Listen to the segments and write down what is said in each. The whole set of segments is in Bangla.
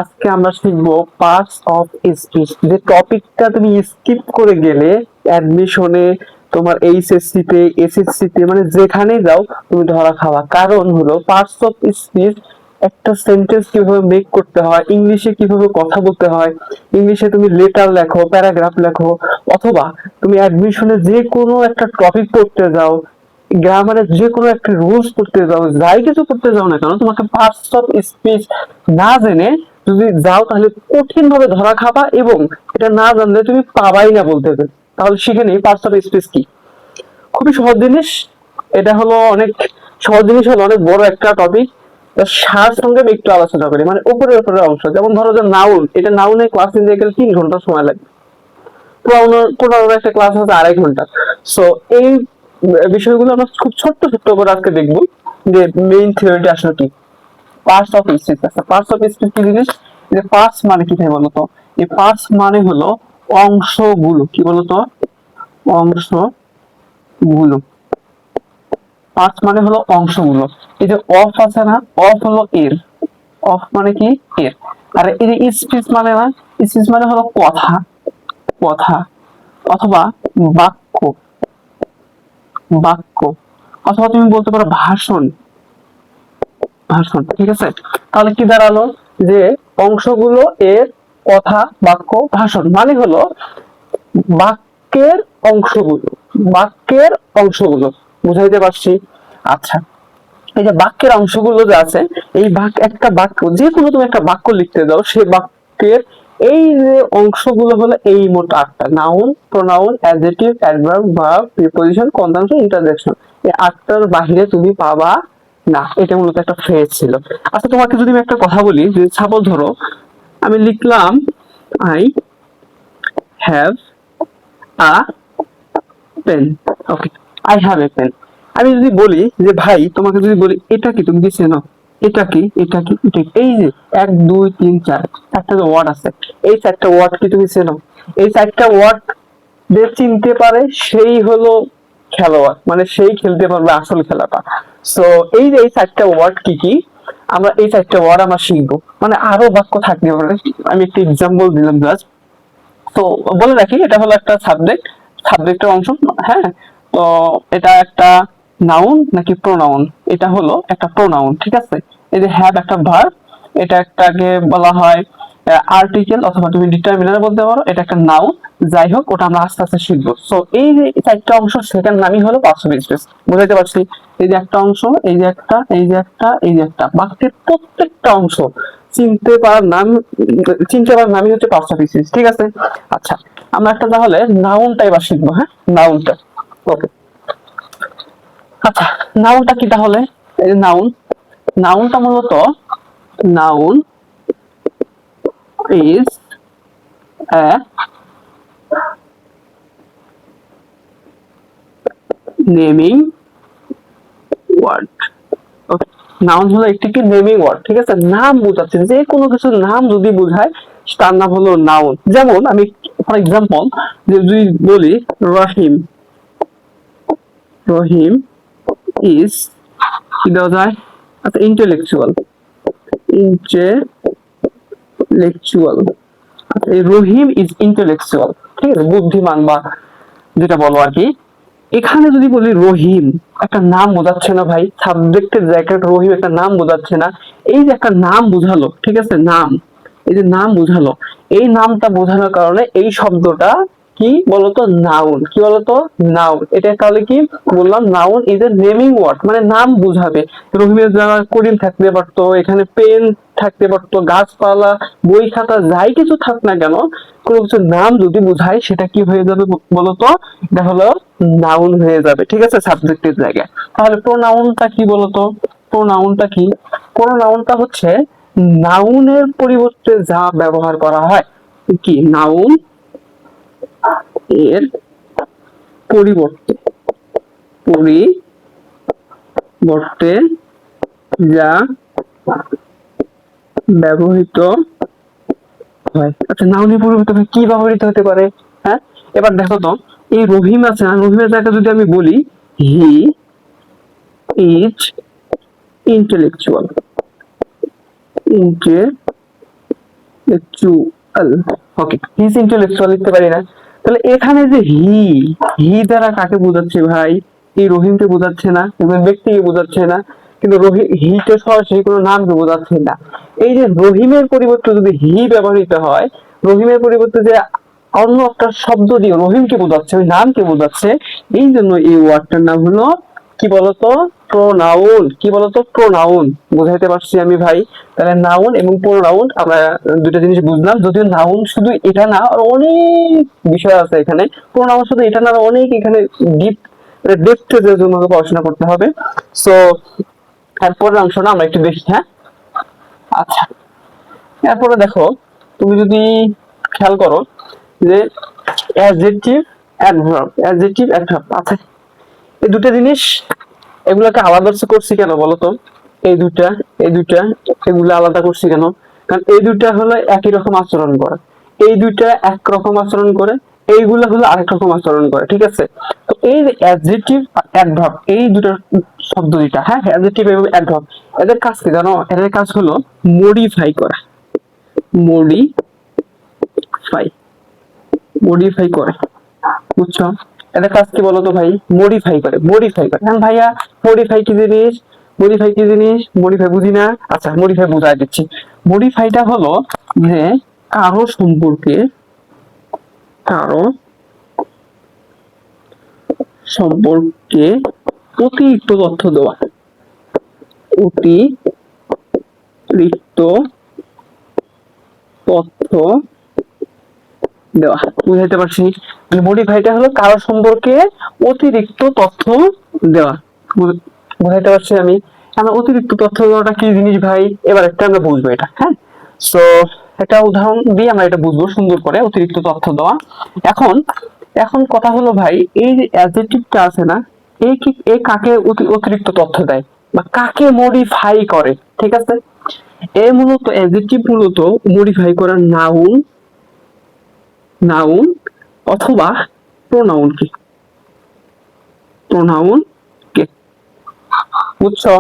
আজকে আমরা শিখবো পার্টস অফ স্পিচ। যে টপিকটা তুমি স্কিপ করে গেলে অ্যাডমিশনে, তোমার এইচএসসি তে, এসএসসি তে, মানে যেখানে যাও তুমি ধরা খাওয়া। কারণ হলো পার্টস অফ স্পিচ, একটা সেন্টেন্স কিভাবে মেক করতে হয়, ইংলিশে কিভাবে কথা বলতে হয়, ইংলিশে তুমি লেটার লেখো, প্যারাগ্রাফ লেখো, অথবা তুমি অ্যাডমিশনে যে কোনো একটা টপিক পড়তে যাও, গ্রামারের যে কোনো একটা রুলস পড়তে যাও, যাই কিছু করতে যাও না কেন, তোমাকে পার্টস অফ স্পিচ না জেনে যদি যাও তাহলে কঠিন ভাবে ধরা খাবা, এবং এটা না জানলে তুমি পাবাই না বলতে গেলে। তাহলে শিখে নেই পার্টস অফ স্পিচ কি। খুবই সহজ জিনিস। এটা হলো অনেক সহজ জিনিস, হলো অনেক বড় একটা টপিক। সার সঙ্গে আমি একটু আলোচনা করি, মানে উপরের উপরের অংশ। যেমন ধরো যে নাউন, এটা নাউনে ক্লাস নিতে গেলে 3 ঘন্টা সময় লাগে। পুরো একটা ক্লাস হচ্ছে 2.5 ঘন্টা। সো এই বিষয়গুলো আমরা খুব ছোট্ট ছোট্ট করে আজকে দেখবো, যে মেইন থিওরিটা আসলে কি। Parts of speech. আচ্ছা, পার্টস অফ স্পিচ কি জিনিস? যে পার্টস মানে কি ভাই বলতো? এই পার্টস মানে হলো অংশগুলো। কি বলতো? অংশগুলো। পার্টস মানে হলো অংশগুলো। এই যে অফ আছে না, অফ হলো এর, অফ মানে কি এর। আর এই যে স্পিচ মানে না, স্পিচ মানে হলো কথা, কথা অথবা বাক্য, বাক্য অথবা তুমি বলতে পারো ভাষণ, ভাষণ। ঠিক আছে, তাহলে কি দাঁড়ালো? যে অংশগুলো এর, কথা, বাক্য, ভাষণ মানে হলো বাক্যের অংশগুলো, বাক্যের অংশগুলো। বুঝাইতে পারছি? আচ্ছা, এই যে বাক্যের অংশগুলো যে আছে, এই একটা বাক্য, যে কোনো তুমি একটা বাক্য লিখতে দাও, সেই বাক্যের এই যে অংশগুলো হলো এই মোট 8টা: noun, pronoun, adjective, adverb, verb, preposition, conjunction, interjection. এই 8টার বাহিরে তুমি পাবা না। এটা মূলত একটা ফ্রেজ ছিল। আচ্ছা, তোমাকে যদি আমি একটা কথা বলি, যে সাপোজ ধরো আমি লিখলাম I have a pen. Okay, I have a pen. আমি যদি বলি যে ভাই, তোমাকে যদি বলি এটা কি, তুমি কি চেনো? এটা কি, এটা কি, এটা কি? এই যে 1 2 3 4 চারটা যে ওয়ার্ড আছে, এই 4টা ওয়ার্ড কি তুমি চেনো? এই 4টা ওয়ার্ড যে চিনতে পারে সেই হলো খেলোয়াড়, মানে সেই খেলতে পারবে আসল খেলাটা। সো এই যে এই 4টা ওয়ার্ড কি কি, আমরা এই 4টা ওয়ার্ড আমরা শিখবো। মানে আরো বাক্য থাকতে পারে, আমি একটা এক্সাম্পল দিলাম জাস্ট। তো বলে রাখি, এটা হলো একটা সাবজেক্ট, সাবজেক্টের অংশ। হ্যাঁ, তো এটা একটা নাউন নাকি প্রোনাউন? এটা হলো একটা প্রোনাউন। ঠিক আছে, এই যে হ্যাভ একটা ভার্ব, এটা একটাকে বলা হয় আর্টিকেল, অথবা তুমি ডিটারমিনার বলতে পারো। এটা একটা নাউন। যাই হোক, ওটা আমরা আস্তে আস্তে শিখবো। সো এই যে 4টা অংশ, সেটার নামই হলো পার্টস অফ স্পিচ। বুঝাইতে পারছি? এই যে একটা অংশ, এই যে একটা, এই যে একটা, এই যে একটা, বাক্যের প্রত্যেকটা অংশ চিনতে পারার নাম, চিনতে পারার নামই হচ্ছে পার্টস অফ স্পিচ। ঠিক আছে, আচ্ছা, আমরা একটা তাহলে নাউনটা এবার শিখবো। হ্যাঁ, নাউনটা। ওকে, আচ্ছা, নাউনটা কি তাহলে? এই যে নাউন, নাউনটা মূলত, noun is a naming word. Okay, noun হলো একটি কি নেমিং ওয়ার্ড। ঠিক আছে, নাম বোঝাচ্ছে, যে কোনো কিছুর নাম যদি বোঝায় তার নাম হলো নাউন। যেমন আমি ফর এক্সাম্পল যদি বলি রহিম, রহিম ইজ, কি দেওয়া যায়? আচ্ছা, ইন্টেলেকচুয়াল, ইন্টেলেকচুয়াল। এই রহিম ইজ ইন্টেলেকচুয়াল। ঠিক আছে, বুদ্ধিমান বা যেটা বলো আর কি। এখানে যদি বলি রহিম, একটা নাম বোঝাচ্ছে না ভাই? সাবজেক্টের জায়গায় রহিম একটা নাম বোঝাচ্ছে না? এই যে একটা নাম বোঝালো, ঠিক আছে, নাম, এই যে নাম বোঝালো, এই নামটা বোঝানোর কারণে এই শব্দটা কি বলতো? নাউন। কি বলতো? নাউন। এটা তাহলে কি বললাম? Noun is a naming word, মানে নাম বুঝাবে। রহিমের জায়গায় করিম থাকতে পারতো, এখানে পেন থাকতে পারতো, গাছপালা, বই খাতা, যাই কিছু থাক না কেন, কোনো কিছু নাম যদি বুঝায়, সেটা কি হয়ে যাবে বলতো? এটা হলো নাউন হয়ে যাবে। ঠিক আছে, সাবজেক্টের জায়গায়। তাহলে প্রোনাউনটা কি বলতো? প্রোনাউনটা কি? প্রোনাউনটা হচ্ছে নাউনের পরিবর্তে যা ব্যবহার করা হয়। কি? নাউন এর পরিবর্তে, পরিবর্তে যা ব্যবহৃত হয়। আচ্ছা, নাউনের পরিবর্তে কি ব্যবহৃত হতে পারে? হ্যাঁ, এবার দেখো তো, এই রহিম আছে না, রহিমের জায়গায় যদি আমি বলি he is intellectual, intellectual, intellectual. Okay, he is intellectual লিখতে পারি না। তাহলে এখানে যে হি দ্বারা কাকে বোঝাচ্ছে ভাই? এই রহিমকে বোঝাচ্ছে না, কোনো ব্যক্তিকে বোঝাচ্ছে না, কিন্তু হিতে সরাসরি কোনো নামকে বোঝাচ্ছে না। এই যে রহিমের পরিবর্তে যদি হি ব্যবহৃত হয়, রহিমের পরিবর্তে যে অন্য একটা শব্দ দিয়ে রহিমকে বোঝাচ্ছে, ওই নামকে বোঝাচ্ছে, এই জন্য এই ওয়ার্ডটার নাম হলো কি বলতো? প্রোনাউন। কি বলতো? প্রোনাউন। বুঝাইতে পারছি আমি ভাই? তাহলে নাউন এবং প্রোনাউন আমরা দুটো জিনিস বুঝলাম। যদিও নাউন শুধু এটা না, আর অনেক বিষয় আছে এখানে। প্রোনাউন শুধু এটা না, আর অনেক এখানে ডিপ ডেপথে যে তোমাকে পড়াশোনা করতে হবে। সো এরপরের অংশটা আমরা একটু দেখি। হ্যাঁ, আচ্ছা, এরপরে দেখো, তুমি যদি খেয়াল করো যে অ্যাডজেক্টিভ, অ্যাডভার্ব, অ্যাডজেক্টিভ, অ্যাডভার্ব। আচ্ছা, এই দুটো জিনিস এগুলোকে আলাদা করছি কেন বলতো? এই দুটা, এই দুটা, এগুলো আলাদা করছি কেন? কারণ এই দুটা হলো একই রকম আচরণ করে, এই দুইটা একরকম আচরণ করে, এইগুলো হলো আরেক রকম আচরণ করে। ঠিক আছে? তো এই যে অ্যাডজেক্টিভ আর অ্যাডভার্ব, এই দুটো শব্দ দুইটা, হ্যাঁ, অ্যাডজেক্টিভ এবং অ্যাডভার্ব, এদের কাজ কি জানো? এদের কাজ হলো মডিফাই করা। মডিফাই, মডিফাই করে। বুঝছো? এদের কাজ কি বলতো ভাই? মডিফাই করে, মডিফাই করে। হ্যাঁ ভাইয়া, মডিফাই কি জিনিস? মডিফাই কি জিনিস? মডিফাই বুঝি না। আচ্ছা, মডিফাই বুঝাই দিচ্ছি। মডিফাইটা হলো যে কারো সম্পর্কে, কারো সম্পর্কে অতিরিক্ত তথ্য দেওয়া, অতিরিক্ত তথ্য দেওয়া। বুঝাইতে পারছি? মডিফাইটা হলো কারো সম্পর্কে অতিরিক্ত তথ্য দেওয়া। বুঝাইতে পারছি আমি? আমরা অতিরিক্ত তথ্য দেওয়াটা কি জিনিস ভাই? এবার একটা আমরা বুঝবো এটা। হ্যাঁ, সো একটা উদাহরণ দিয়ে আমরা এটা বুঝবো সুন্দর করে, অতিরিক্ত তথ্য দেওয়া। এখন এখন কথা হলো ভাই, এই যে অ্যাডজেক্টিভটা আছে না, এই কি, এ কাকে অতিরিক্ত তথ্য দেয় বা কাকে মডিফাই করে? ঠিক আছে? এ মূলত অ্যাডজেক্টিভ মূলত মডিফাই করা নাউন, নাউন অথবা প্রোনাউন কে, প্রোনাউন কে। বুঝছো?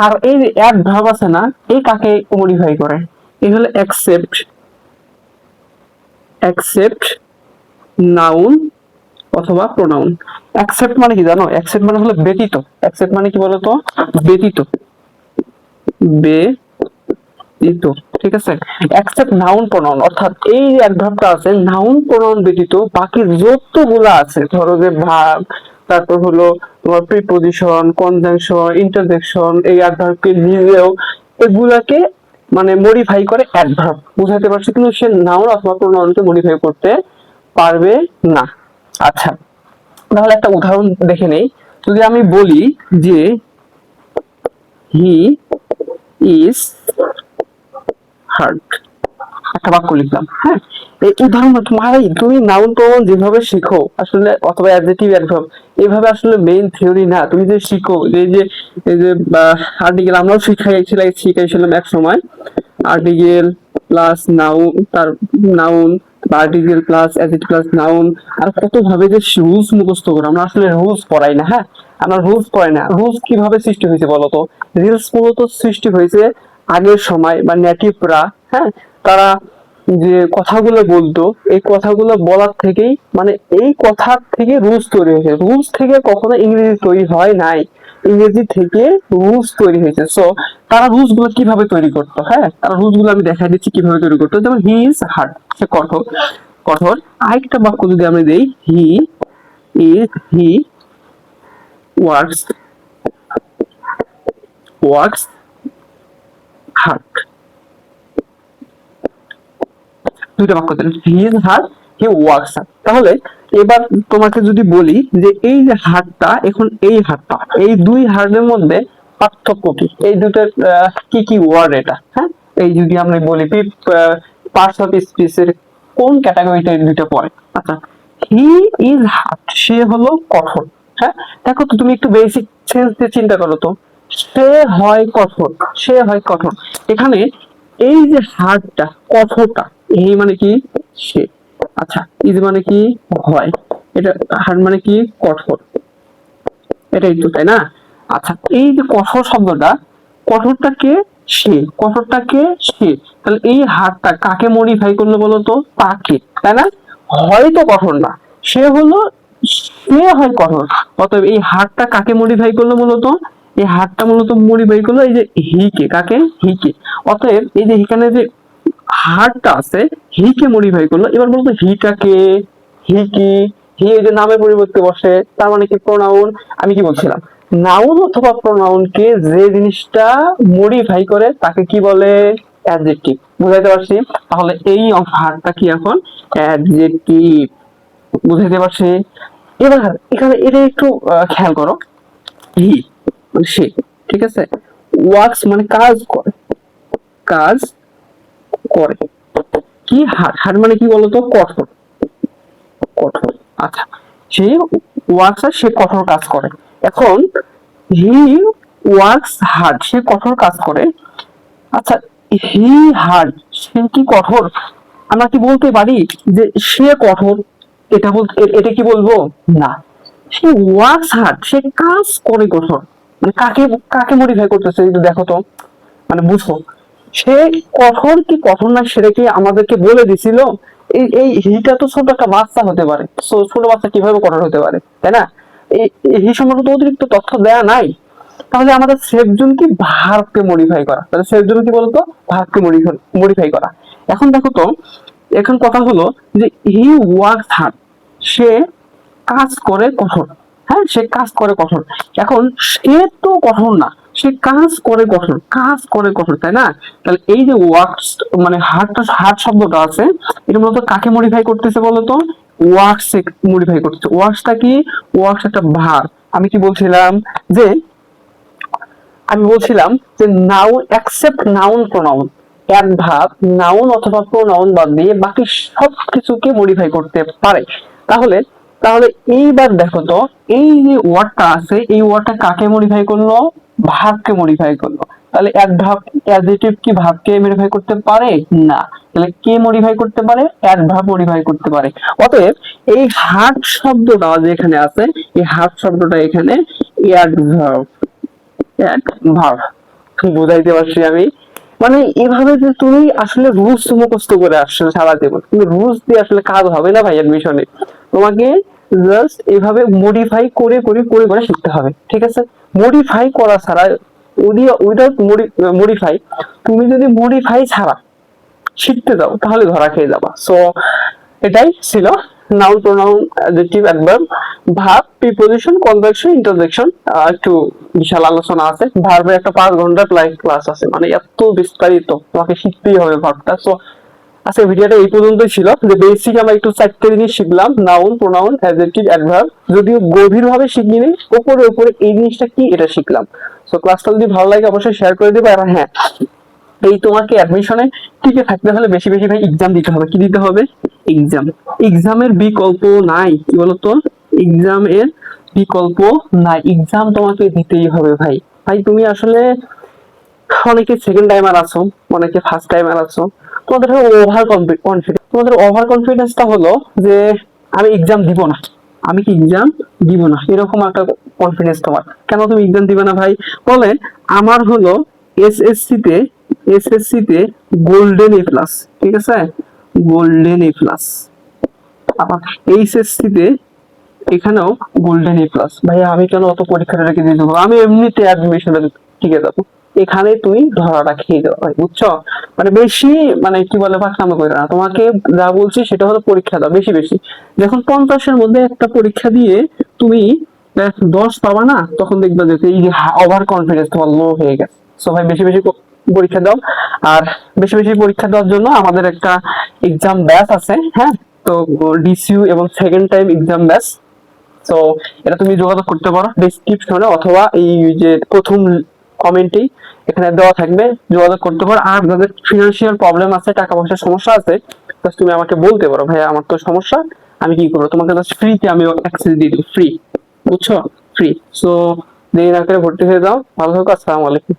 আর এই যে অ্যাডভার্ব আছে না, এই কাকে মডিফাই করে? এই হলো অ্যাকসেপ্ট, অ্যাকসেপ্ট নাউন অথবা প্রোনাউন। অ্যাকসেপ্ট মানে কি জানো? অ্যাকসেপ্ট মানে হলো ব্যতীত। অ্যাকসেপ্ট মানে কি বলতো? ব্যতীত, ব্যতীত। ঠিক আছে? অ্যাকসেপ্ট নাউন প্রোনাউন, অর্থাৎ এই যে অ্যাডভার্বটা আছে, নাউন প্রোনাউন ব্যতীত বাকি যতগুলো আছে, ধরো যে ভার্ব, তারপর হলো তোমার প্রিপজিশন, কনজাংশন, ইন্টারজেকশন, এই অ্যাডভার্বকে নিজেও, এগুলাকে মানে মডিফাই করে অ্যাডভার্ব। বুঝাতে পারছি? কিন্তু সে নাউন অথবা প্রোনাউনকে মডিফাই করতে পারবে না। আচ্ছা, তাহলে একটা উদাহরণ দেখে নেই। যদি আমি বলি যে হি ইজ হার্ট, একটা বাক্য লিখলাম। হ্যাঁ, এই উদাহরণ তুমি নাউন প্রোনাউন যেভাবে শিখো আসলে, অথবা অ্যাডজেক্টিভ অ্যাডভার্ব, এইভাবে আসলে মেইন থিওরি না। তুমি যে শিখো এই যে আর্টিকেল, আমরাও শিখাইছিলাম এক সময়, আর্টিকেল প্লাস নাউন, তার noun, article plus adjective plus noun, আর কত ভাবে যে রুলস মুখস্থ করো। আমরা আসলে রুলস পড়াই না। হ্যাঁ, আমরা রুলস পড়াই না। রুলস কিভাবে সৃষ্টি হয়েছে বলতো? রুলস মূলত সৃষ্টি হয়েছে আগের সময় বা নেটিভরা, হ্যাঁ, তারা যে কথাগুলো বলতো, এই কথাগুলো বলার থেকেই, মানে এই কথার থেকে রুলস তৈরি হয়েছে। রুলস থেকে কখনো ইংরেজি তৈরি হয় নাই, ইংরেজি থেকে রুলস তৈরি হয়েছে। সো তারা রুলস গুলো কিভাবে তৈরি করতো? হ্যাঁ, তারা রুলস গুলো আমি দেখাই দিচ্ছি কিভাবে তৈরি করতো। যেমন হি ইজ হার্ড, সে কঠোর। কঠোর। আরেকটা বাক্য যদি আমরা দেই, হি ওয়ার্কস, ওয়ার্কস হার্ড। দুইটা বাক্য দিলেন, he is hard, he works hard. তাহলে এবার তোমাকে যদি বলি যে এই যে হার্ডটা, এখন এই হার্ডটা, এই দুই হার্ডের মধ্যে পার্থক্য কি? এই দুটোর কি কি ওয়ার্ড এটা? হ্যাঁ, এই যদি আমরা বলি পার্টস অফ স্পিচ এর কোন ক্যাটাগরিতে এই দুটো পড়ে? আচ্ছা, হি ইজ হার্ড, সে হলো কঠোর। হ্যাঁ, দেখো তো, তুমি একটু বেসিক সেন্স দিয়ে চিন্তা করো তো, সে হয় কঠোর, সে হয় কঠোর। এখানে এই যে হার্ডটা, কঠোরটা, এই মানে কি? সে। আচ্ছা, ইজ মানে কি? হয়। এটা হার্ড মানে কি? কঠোর। এটাই তো, তাই না? আচ্ছা, এই যে কঠোর শব্দটা, কঠোরটাকে সে, কঠোরটাকে সে, তাহলে এই হারটা কাকে মডিফাই করলো বলতো? তাকে, তাই না? হয়তো কঠোর না, সে হলো, সে হয় কঠোর। অতএব এই হারটা কাকে মডিফাই করলো বলতো? এই হারটা মূলত মডিফাই করলো এই যে হিকে, কাকে? হিকে। অতএব এই যে এখানে যে হারটা আছে, হিকে মডিফাই করলো। এবার বলতো হিটাকে, হি কি? হি এই যে নামের পরিবর্তে বসে, তার মানে কি প্রোনাউন। আমি কি বলছিলাম, নাউন অথবা প্রোনাউনকে যে জিনিসটা মডিফাই করে তাকে কি বলে? অ্যাডজেক্টিভ। বুঝাইতে পারছি? তাহলে এই হারটা কি এখন? অ্যাডজেক্টিভ। বুঝাইতে পারছি? এবার এখানে এটা একটু খেয়াল করো, হি মানে সে, ঠিক আছে? ওয়ার্কস মানে কাজ করে, কাজ করে। কি হার? হার মানে কি বলতো? কঠোর, কঠোর। আচ্ছা, সে ওয়ার্কস, সে কঠোর কাজ করে। এখন হি ওয়ার্কস হার্ড, সে কঠোর কাজ করে। আচ্ছা, হি হার্ড, সে কি কঠোর? আমরা কি বলতে পারি যে সে কঠোর? এটা বলতে, এটা কি বলবো? না। সে ওয়ার্কস হার্ড, সে কাজ করে কঠোর। মানে কাকে, কাকে মডিফাই করতেছে একটু দেখো তো, মানে বুঝো। সে কঠোর কি কঠোর না সেটা কি আমাদেরকে বলে দিছিল? এই এই হিটা তো ছোট একটা বাচ্চা হতে পারে, ছোট বাচ্চা কিভাবে কঠোর হতে পারে, তাই না? এই এই সম্পর্কে তো অতিরিক্ত তথ্য দেয়া নাই। তাহলে আমাদের সেফ জোন কি? ভার্বকে মডিফাই করা। তাহলে সেফ জোন কি বলতো? ভার্বকে মডিফাই করা। এখন দেখো তো, এখন কথা হলো যে হি ওয়ার্কস হার্ড, সে কাজ করে কঠোর। হ্যাঁ, সে কাজ করে কঠোর। এখন সে তো কঠোর না, সে কাজ করে কঠোর, কাজ করে কঠোর, তাই না? তাহলে এই যে ওয়ার্কস মানে হার্ট, হার্ট শব্দটা আছে, এটা মূলত কাকে মডিফাই করতেছে বলতো? ওয়ার্কস মডিফাই করতেছে। ওয়ার্কসটা কি? ওয়ার্কস একটা ভার্ব। আমি কি বলছিলাম যে, আমি বলছিলাম যে noun accept noun pronoun, adverb noun অথবা প্রোনাউন বাদ দিয়ে বাকি সব কিছুকে মডিফাই করতে পারে। তাহলে তাহলে এইবার দেখো তো, এই যে ওয়ার্ডটা আছে, এই ওয়ার্ডটা কাকে মডিফাই করলো? ভার্বকে মডিফাই করলো। তাহলে অ্যাডভার্ব, অ্যাডজেক্টিভ কি ভার্বকে মডিফাই করতে পারে? না। তাহলে কে মডিফাই করতে পারে? অ্যাডভার্ব মডিফাই করতে পারে। অতএব এই হার্ট শব্দটা যেখানে আছে, এই হার্ট শব্দটা এখানে অ্যাডভার্ব, ভার্ব। বুঝাইতে পারছি আমি? মানে এভাবে যে তুমি আসলে রুলস মুখস্থ করে আসছো সারা জীবন, কিন্তু রুলস দিয়ে আসলে কাজ হবে না ভাই অ্যাডমিশনে। তোমাকে জাস্ট এভাবে মডিফাই করে করে করে করে শিখতে হবে, ঠিক আছে? মডিফাই করা ছাড়া, উইদাউট মডিফাই, তুমি যদি মডিফাই ছাড়া শিখতে যাও তাহলে ধরা খেয়ে যাবা। সো এটাই ছিল noun, pronoun, adjective, adverb, verb, preposition, conjunction, interjection. একটু বিশাল আলোচনা আছে। ভার্বের একটা 5 ঘন্টার লাইভ ক্লাস আছে, মানে এত বিস্তারিত, তোমাকে শিখতেই হবে ভার্বটা। সো আজকে ভিডিওটা এই পর্যন্তই ছিল, যে বেসিক আমরা একটু 4টে জিনিস শিখলাম, নাউন, প্রোনাউন, অ্যাডজেক্টিভ, অ্যাডভার্ব। যদিও গভীরভাবে শিখিনি, উপরে উপরে এই জিনিসটা কি এটা শিখলাম। সো ক্লাসটা যদি ভালো লাগে অবশ্যই শেয়ার করে দিবে। আর হ্যাঁ, এই তোমাকে অ্যাডমিশনে টিকে থাকতে হলে বেশি বেশি ভাই এক্সাম দিতে হবে। কি দিতে হবে? এক্সাম। এক্সামের বিকল্প নাই, কি বলতো? এক্সাম এর বিকল্প নাই, এক্সাম তোমাকে দিতেই হবে ভাই। ভাই তুমি আসলে, অনেকে সেকেন্ড টাইমার আছো, অনেকে ফার্স্ট টাইমার আছো, তোমাদের ওভার কনফিডেন্স, তোমাদের ওভার কনফিডেন্সটা হলো যে আমি এক্সাম দিব না, আমি কি এক্সাম দিব না, এরকম একটা কনফিডেন্স তোমার। কেন তুমি এক্সাম দিবে না ভাই? বলে আমার হলো এসএসসি তে, এসএসসি তে গোল্ডেন এ প্লাস, ঠিক আছে? Golden A plus. আবার এইচএসসি তে এখানেও গোল্ডেন এ প্লাস। ভাই আমি কেন অত পরীক্ষাটা রেখে দিয়ে দেবো? আমি এমনিতে অ্যাডমিশনে টিকে যাবো। এখানে তুমি ধরাটা খেয়ে যাও ভাই, বুঝছো? মানে বেশি, মানে কি বলে, পাকনামো করে না। তোমাকে যা বলছি সেটা হলো পরীক্ষা দাও বেশি বেশি। যখন 50-এর মধ্যে একটা পরীক্ষা দিয়ে তুমি 10 পাবা না, তখন দেখবা যে এই যে ওভার কনফিডেন্স তোমার লো হয়ে গেছে। সো ভাই বেশি বেশি পরীক্ষা দাও। আর বেশি বেশি পরীক্ষা দেওয়ার জন্য আমাদের একটা এক্সাম ব্যাচ আছে, হ্যাঁ? তো ডিসইউ এবং সেকেন্ড টাইম এক্সাম ব্যাচ। তো এটা তুমি যোগাযোগ করতে পারো ডেসক্রিপশনে, অথবা এই যে প্রথম কমেন্টেই এখানে দেওয়া থাকবে, যোগাযোগ করতে পারো। আর যাদের ফিনান্সিয়াল প্রবলেম আছে, টাকা পয়সার সমস্যা আছে, তুমি আমাকে বলতে পারো, ভাই আমার তো সমস্যা, আমি কি করবো? তোমাকে জাস্ট ফ্রিতে আমি অ্যাক্সেস দিয়ে দিই, ফ্রি, বুঝছো? ফ্রি। সো দেরি না করে ভর্তি হয়ে যাও। ভালো থাকো, আসসালামু আলাইকুম।